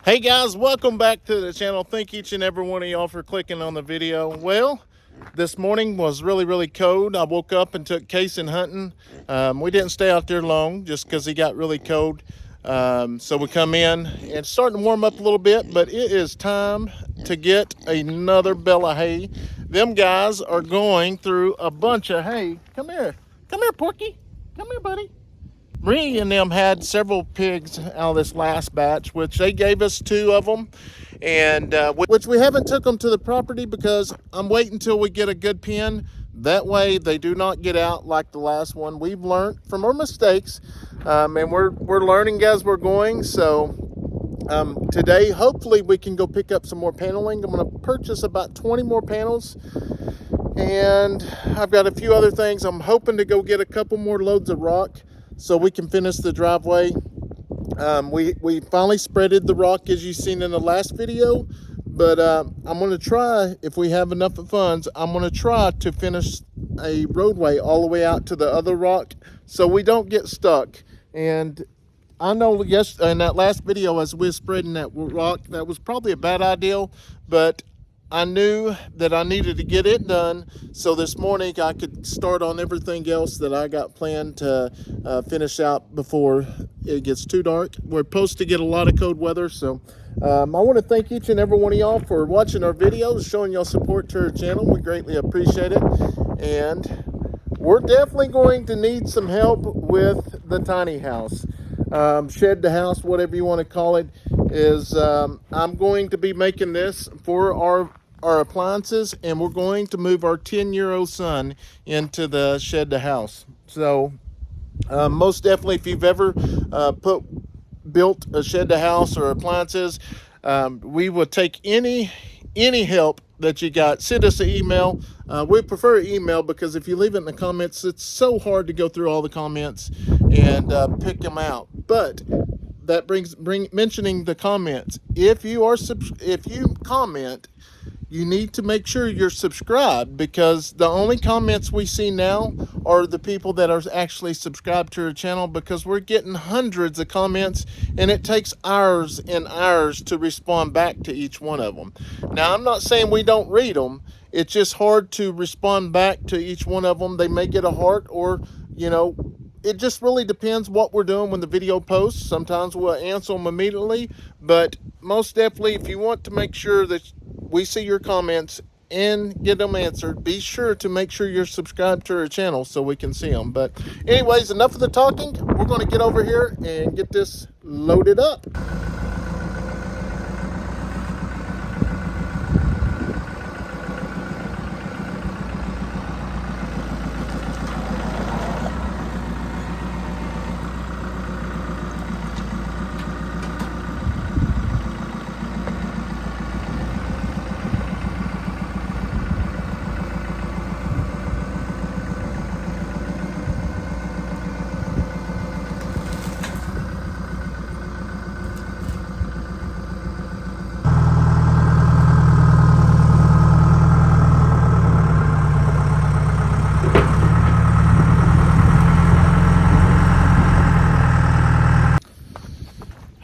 Hey guys, welcome back to the channel. Thank each and every one of y'all for clicking on the video. Well, this morning was really cold. I woke up and took Kayson hunting. We didn't stay out there long just because he got really cold. So we come in and it's starting to warm up a little bit, but it is time to get another bale of hay. Them guys are going through a bunch of hay. Come here, Porky. Come here, buddy. Braylee and them had several pigs out of this last batch, which they gave us 2 of them, and which we haven't took them to the property because I'm waiting until we get a good pen. That way they do not get out like the last one. We've learned from our mistakes, and we're learning as we're going. So today, hopefully we can go pick up some more paneling. I'm going to purchase about 20 more panels, and I've got a few other things. I'm hoping to go get a couple more loads of rock so we can finish the driveway. We finally spreaded the rock as you've seen in the last video, but I'm going to try, if we have enough of funds, I'm going to try to finish a roadway all the way out to the other rock so we don't get stuck. And I know in that last video as we were spreading that rock, that was probably a bad idea, but I knew that I needed to get it done so this morning I could start on everything else that I got planned to finish out before it gets too dark. We're supposed to get a lot of cold weather, so I want to thank each and every one of y'all for watching our videos, showing y'all support to our channel. We greatly appreciate it, and we're definitely going to need some help with the tiny house. Shed the house, whatever you want to call it, is I'm going to be making this for our appliances, and we're going to move our 10-year-old son into the shed the house. So most definitely, if you've ever built a shed the house or appliances, we will take any help that you got. Send us an email. We prefer email because if you leave it in the comments, it's so hard to go through all the comments and pick them out. But that brings mentioning the comments. If you comment, you need to make sure you're subscribed, because the only comments we see now are the people that are actually subscribed to our channel, because we're getting hundreds of comments and it takes hours and hours to respond back to each one of them. Now, I'm not saying we don't read them. It's just hard to respond back to each one of them. They may get a heart, or, you know, it just really depends what we're doing when the video posts. Sometimes we'll answer them immediately, but most definitely, if you want to make sure that we see your comments and get them answered, be sure to make sure you're subscribed to our channel so we can see them. But anyways, enough of the talking. We're going to get over here and get this loaded up.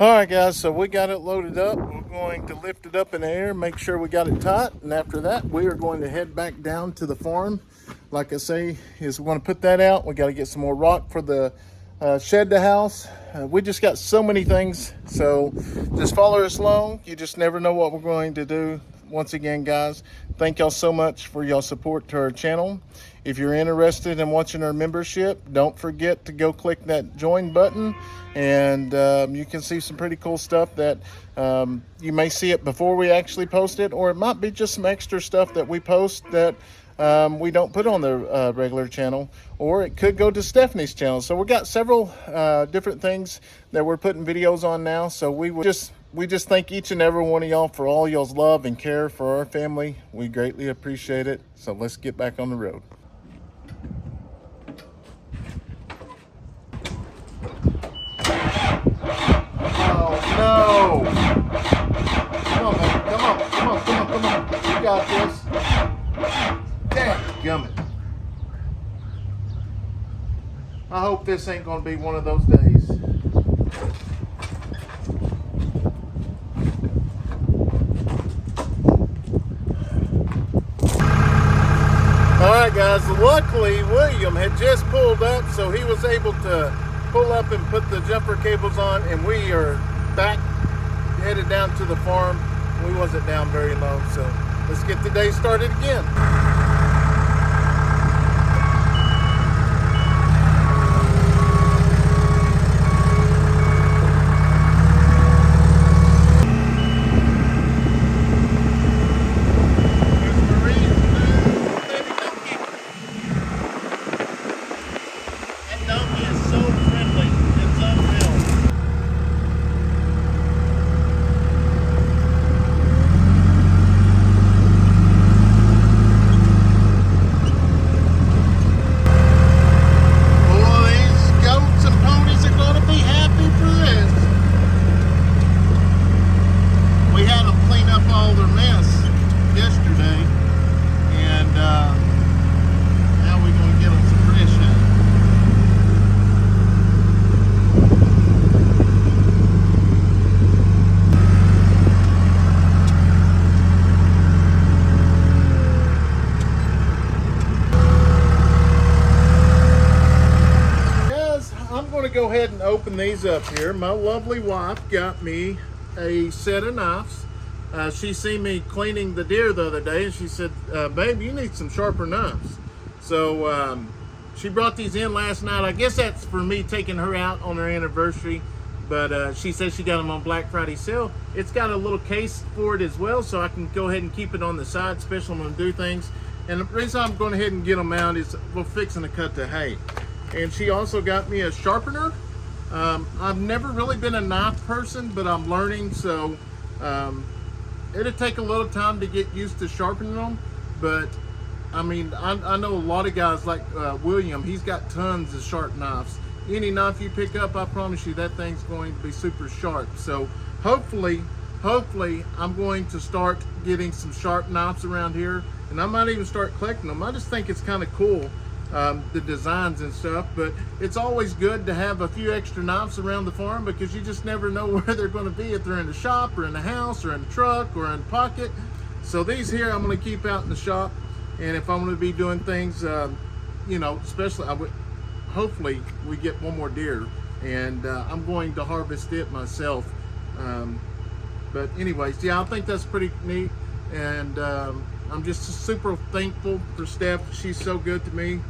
Alright guys, so we got it loaded up. We're going to lift it up in the air, make sure we got it tight, and after that we are going to head back down to the farm. Like I say, we're going to put that out. We got to get some more rock for the shed the house. We just got so many things, so just follow us along. You just never know what we're going to do. Once again, guys, thank y'all so much for y'all support to our channel. If you're interested in watching our membership, don't forget to go click that join button, and you can see some pretty cool stuff that you may see it before we actually post it, or it might be just some extra stuff that we post that we don't put on the regular channel, or it could go to Stephanie's channel. So we got several different things that we're putting videos on now. So we just thank each and every one of y'all for all y'all's love and care for our family. We greatly appreciate it. So let's get back on the road. Oh no! Come on, man. Come on. You got this. Dadgummit. I hope this ain't gonna be one of those days. right, guys, luckily William had just pulled up, so he was able to pull up and put the jumper cables on, and we are back headed down to the farm. We wasn't down very long, so let's get the day started again. Go ahead and open these up here. My lovely wife got me a set of knives. She seen me cleaning the deer the other day, and she said, babe, you need some sharper knives. So she brought these in last night. I guess that's for me taking her out on her anniversary, but she said she got them on Black Friday sale. It's got a little case for it as well, so I can go ahead and keep it on the side, especially when I do things. And the reason I'm going ahead and get them out is we're fixing to cut the hay. And she also got me a sharpener. I've never really been a knife person, but I'm learning, so it'll take a little time to get used to sharpening them. But I mean, I know a lot of guys like William. He's got tons of sharp knives. Any knife you pick up, I promise you that thing's going to be super sharp. So hopefully I'm going to start getting some sharp knives around here, and I might even start collecting them. I just think it's kind of cool. The designs and stuff, but it's always good to have a few extra knives around the farm, because you just never know where they're going to be, if they're in the shop or in the house or in the truck or in the pocket. So these here I'm going to keep out in the shop, and if I'm going to be doing things, you know, especially hopefully we get one more deer, and I'm going to harvest it myself. But anyways, yeah, I think that's pretty neat, and I'm just super thankful for Steph. She's so good to me.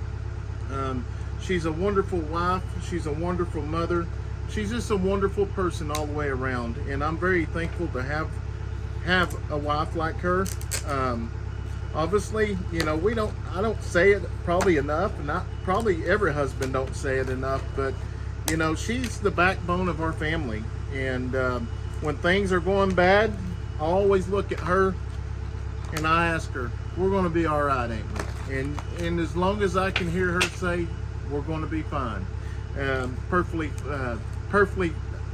She's a wonderful wife. She's a wonderful mother. She's just a wonderful person all the way around, and I'm very thankful to have a wife like her. Obviously, you know, I don't say it probably enough, and probably every husband don't say it enough, but you know, she's the backbone of our family. And when things are going bad, I always look at her and I ask her, we're going to be all right, ain't we? And as long as I can hear her say, we're going to be fine, perfectly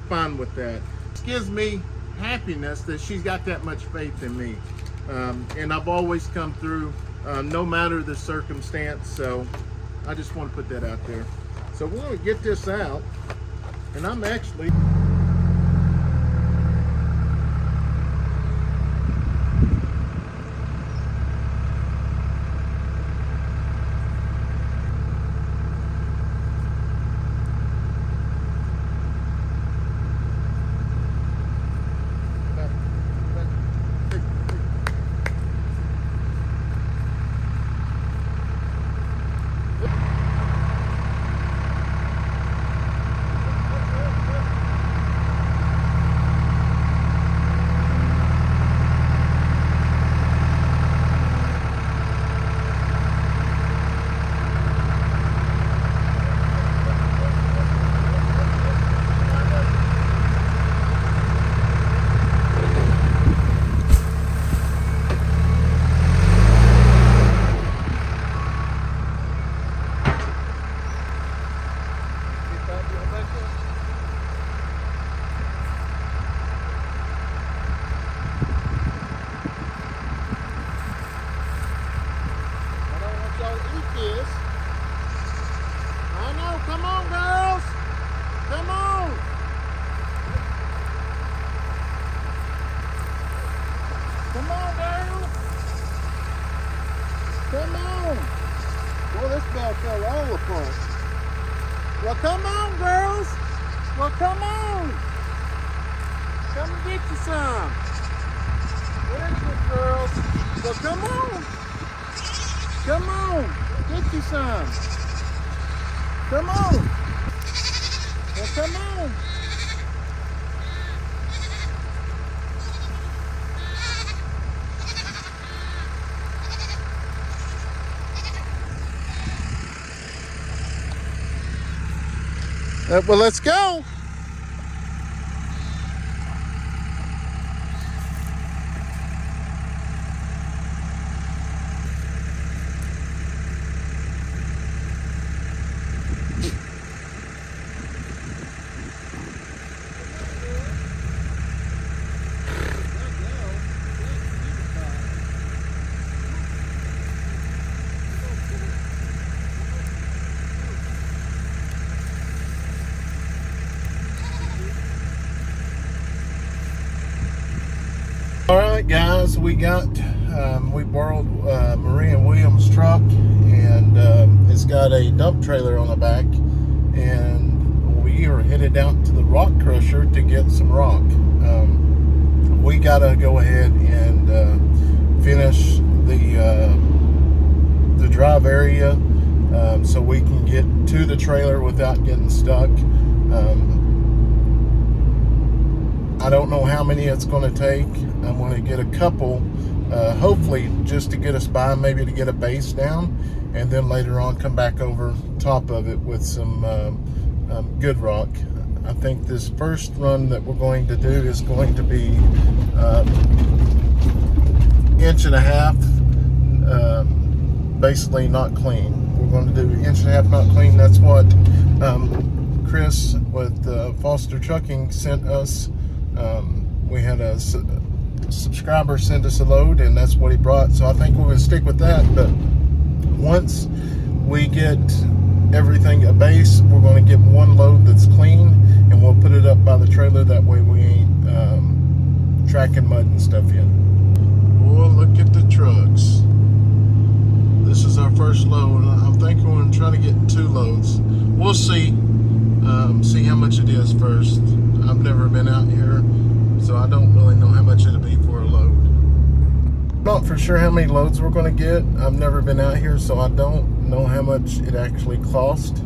fine with that. It gives me happiness that she's got that much faith in me, and I've always come through, no matter the circumstance. So I just want to put that out there. So we're going to get this out, and I'm actually Come on. Well, this bell fell all apart. Well, come on, girls. Well, come on. Come and get you some. Where's the girls? Well, come on. Come on. Get you some. Come on. Well, come on. Well, let's go. All right, guys, we borrowed Marie and William's truck, and it's got a dump trailer on the back, and we are headed out to the rock crusher to get some rock. We gotta go ahead and finish the drive area so we can get to the trailer without getting stuck. I don't know how many it's going to take. I'm going to get a couple, hopefully just to get us by, maybe to get a base down, and then later on come back over top of it with some good rock. I think this first run that we're going to do is going to be 1.5 inches, basically not clean. We're going to do 1.5 inches not clean. That's what Chris with Foster Trucking sent us. We had a subscriber send us a load, and that's what he brought, so I think we're going to stick with that. But once we get everything at base, we're going to get one load that's clean, and we'll put it up by the trailer. That way we ain't tracking mud and stuff in. Oh, look at the trucks. This is our first load. I'm thinking we're going to try to get 2 loads. We'll see. See how much it is first. I've never been out here, so I don't really know how much it'll be for a load. Not for sure how many loads we're going to get. I've never been out here, so I don't know how much it actually cost.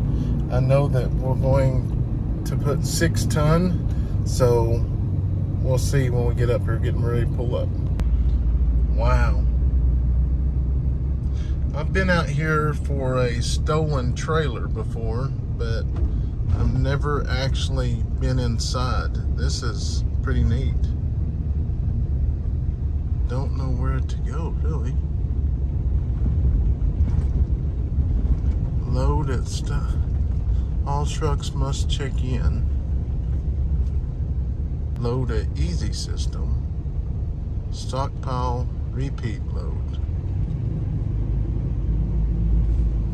I know that we're going to put 6 ton, so we'll see when we get up here, getting ready to pull up. Wow. I've been out here for a stolen trailer before, but I've never actually been inside. This is pretty neat. Don't know where to go, really. Load at stuff. All trucks must check in. Load at easy system. Stockpile repeat load.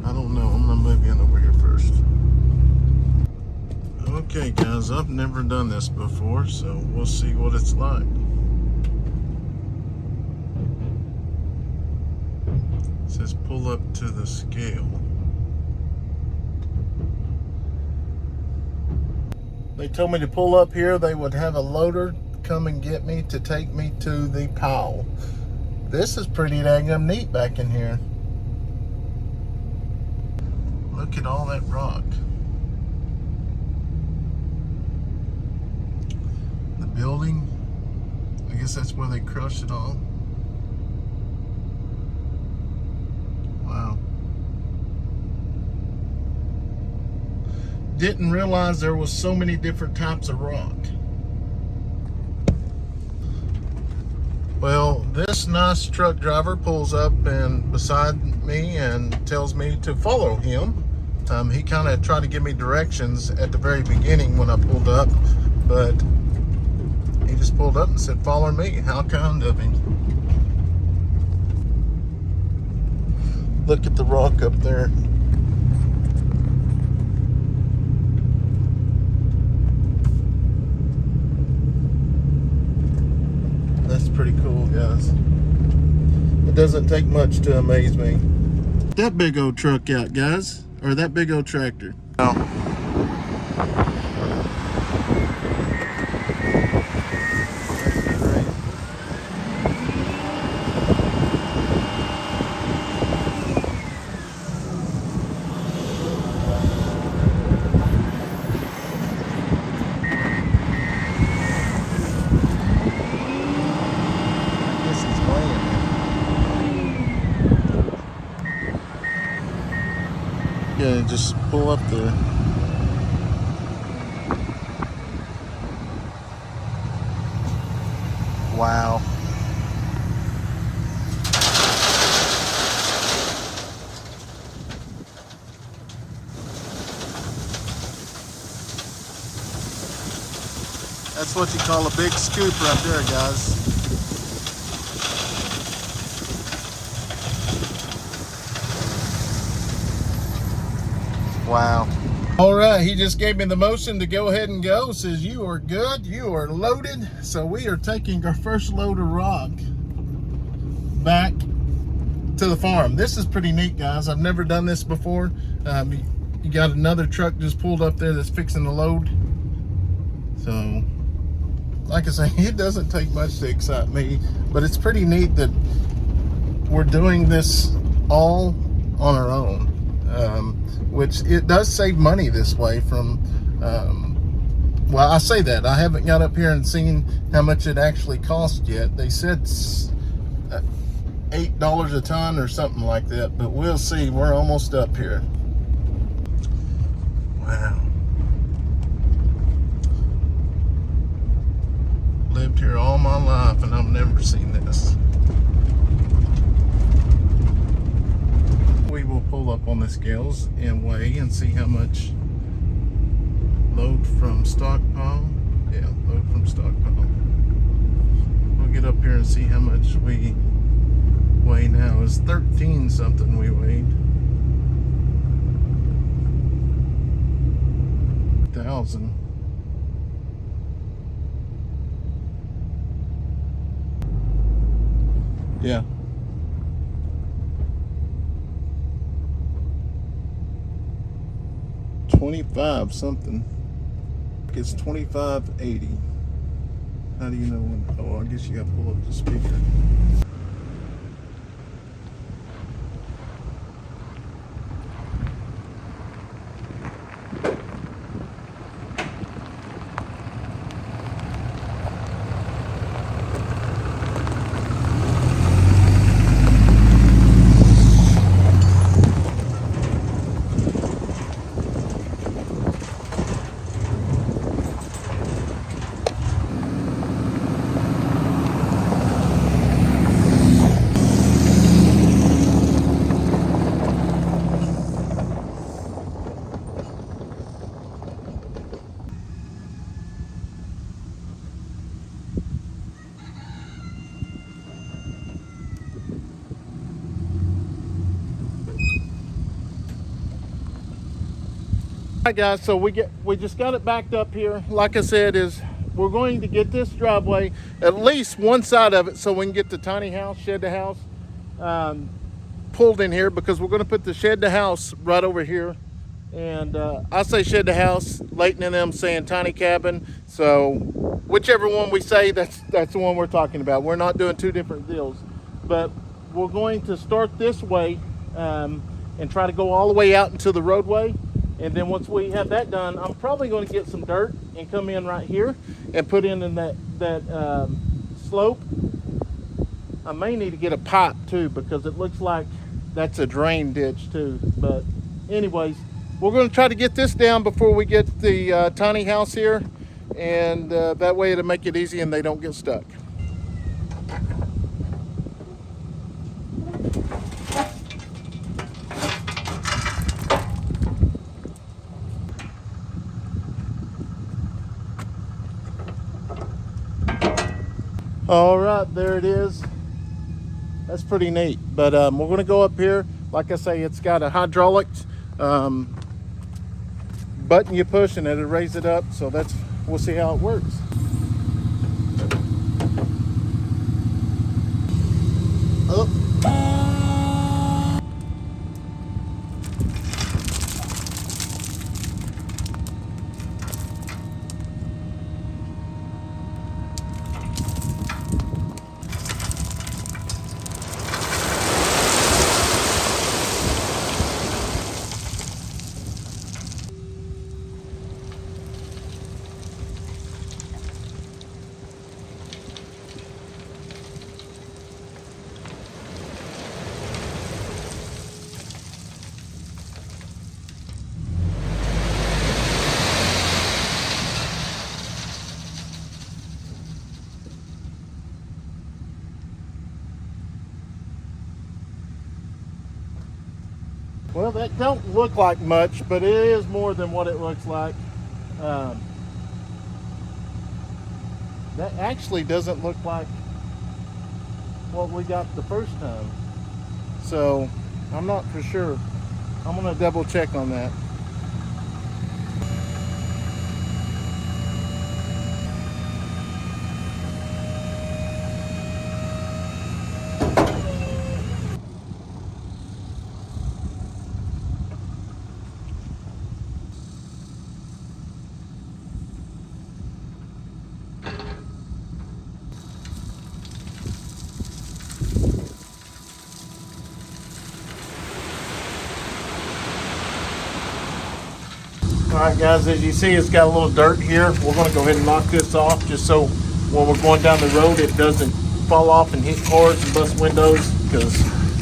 I don't know. I'm gonna move in over here first. Okay, guys, I've never done this before, so we'll see what it's like. It says pull up to the scale. They told me to pull up here. They would have a loader come and get me to take me to the pile. This is pretty daggum neat back in here. Look at all that rock. The building, I guess that's where they crushed it all. Wow. Didn't realize there was so many different types of rock. Well, this nice truck driver pulls up and beside me and tells me to follow him. He kind of tried to give me directions at the very beginning when I pulled up, but he just pulled up and said, follow me. How kind of him. Look at the rock up there. That's pretty cool, guys. It doesn't take much to amaze me. that big old truck out, guys, or that big old tractor. Oh. Yeah, just pull up there. Wow. That's what you call a big scoop right there, guys. Wow. All right, he just gave me the motion to go ahead and go. Says you are good, you are loaded. So we are taking our first load of rock back to the farm. This is pretty neat, guys. I've never done this before. You got another truck just pulled up there that's fixing the load. So, like I say, it doesn't take much to excite me, but it's pretty neat that we're doing this all on our own. Which it does save money this way from, well, I say that. I haven't got up here and seen how much it actually cost yet. They said $8 a ton or something like that, but we'll see. We're almost up here. Wow. Lived here all my life and I've never seen this. We will pull up on the scales and weigh and see how much load from stockpile. Yeah, load from stockpile. We'll get up here and see how much we weigh now. It's 13 something we weighed. 1,000. Yeah. $25 something. It's $25.80. How do you know when? Oh, I guess you got to pull up the speaker. Alright guys, so we just got it backed up here. Like I said, we're going to get this driveway, at least one side of it, so we can get the tiny house, shed to house, pulled in here, because we're going to put the shed to house right over here. And I say shed to house, Leighton and them saying tiny cabin. So whichever one we say, that's the one we're talking about. We're not doing two different deals. But we're going to start this way and try to go all the way out into the roadway. And then once we have that done, I'm probably going to get some dirt and come in right here and put in that slope. I may need to get a pipe too, because it looks like that's a drain ditch too. But anyways, we're going to try to get this down before we get the tiny house here. And that way it'll make it easy and they don't get stuck. All right, there it is. That's pretty neat. But we're going to go up here. Like I say, it's got a hydraulic button you push and it'll raise it up. So we'll see how it works. Well, that don't look like much, but it is more than what it looks like. That actually doesn't look like what we got the first time. So I'm not for sure. I'm gonna double check on that. Alright guys, as you see, it's got a little dirt here. We're going to go ahead and knock this off just so when we're going down the road it doesn't fall off and hit cars and bust windows, because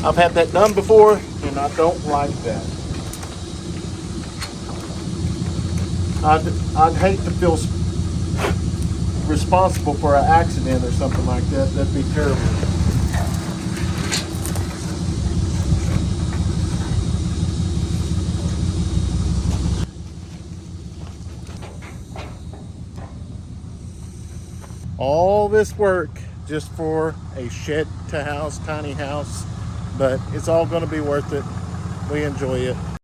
I've had that done before and I don't like that. I'd hate to feel responsible for an accident or something like that. That'd be terrible. All this work just for a shed to house, tiny house, but it's all going to be worth it. We enjoy it.